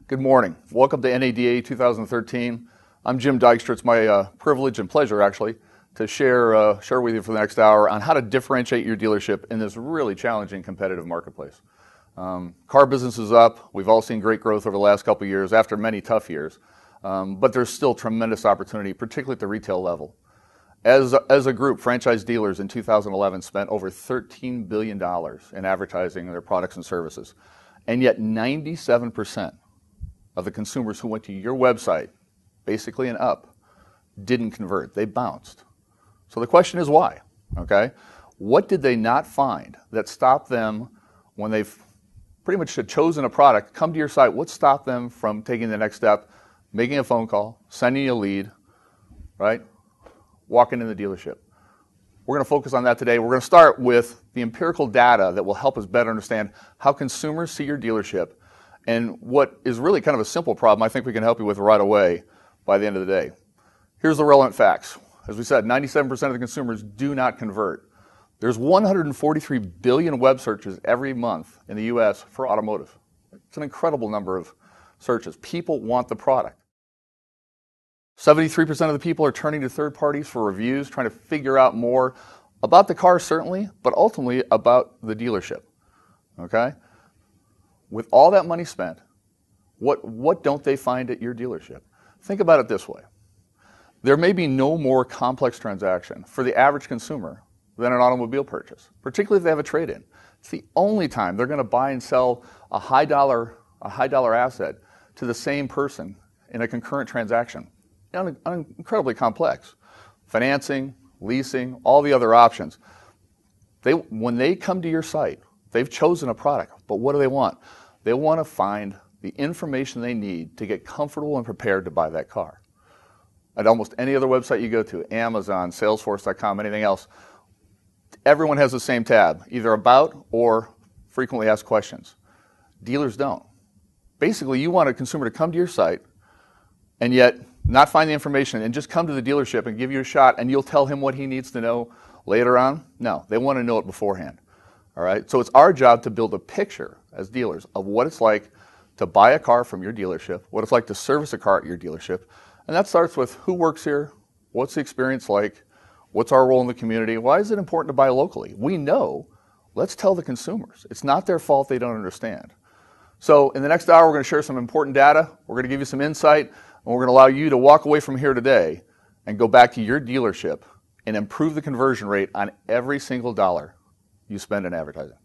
Good morning. Welcome to NADA 2013. I'm Jim Dykstra. It's my privilege and pleasure, actually, to share with you for the next hour on how to differentiate your dealership in this really challenging competitive marketplace. Car business is up. We've all seen great growth over the last couple of years after many tough years, but there's still tremendous opportunity, particularly at the retail level. As a group, franchise dealers in 2011 spent over $13 billion in advertising their products and services, and yet 97% of the consumers who went to your website, basically and up, didn't convert. They bounced. So the question is why, okay? What did they not find that stopped them when they've pretty much had chosen a product, come to your site? What stopped them from taking the next step, making a phone call, sending you a lead, right? Walking in the dealership. We're going to focus on that today. We're going to start with the empirical data that will help us better understand how consumers see your dealership and what is really kind of a simple problem I think we can help you with right away by the end of the day. Here's the relevant facts. As we said, 97% of the consumers do not convert. There's 143 billion web searches every month in the U.S. for automotive. It's an incredible number of searches. People want the product. 73% of the people are turning to third parties for reviews, trying to figure out more about the car, certainly, but ultimately about the dealership. Okay? With all that money spent, what don't they find at your dealership? Think about it this way. There may be no more complex transaction for the average consumer than an automobile purchase, particularly if they have a trade-in. It's the only time they're going to buy and sell a high dollar asset to the same person in a concurrent transaction. Incredibly complex. Financing, leasing, all the other options. When they come to your site, they've chosen a product, but what do they want? They want to find the information they need to get comfortable and prepared to buy that car. At almost any other website you go to, Amazon, Salesforce.com, anything else, everyone has the same tab, either about or frequently asked questions. Dealers don't. Basically, you want a consumer to come to your site and yet not find the information and just come to the dealership and give you a shot and you'll tell him what he needs to know later on? No, they want to know it beforehand. All right? So it's our job to build a picture as dealers of what it's like to buy a car from your dealership, what it's like to service a car at your dealership. And that starts with who works here, what's the experience like, what's our role in the community, why is it important to buy locally? We know, let's tell the consumers. It's not their fault they don't understand. So in the next hour, we're going to share some important data, we're going to give you some insight, and we're going to allow you to walk away from here today and go back to your dealership and improve the conversion rate on every single dollar you spend in advertising.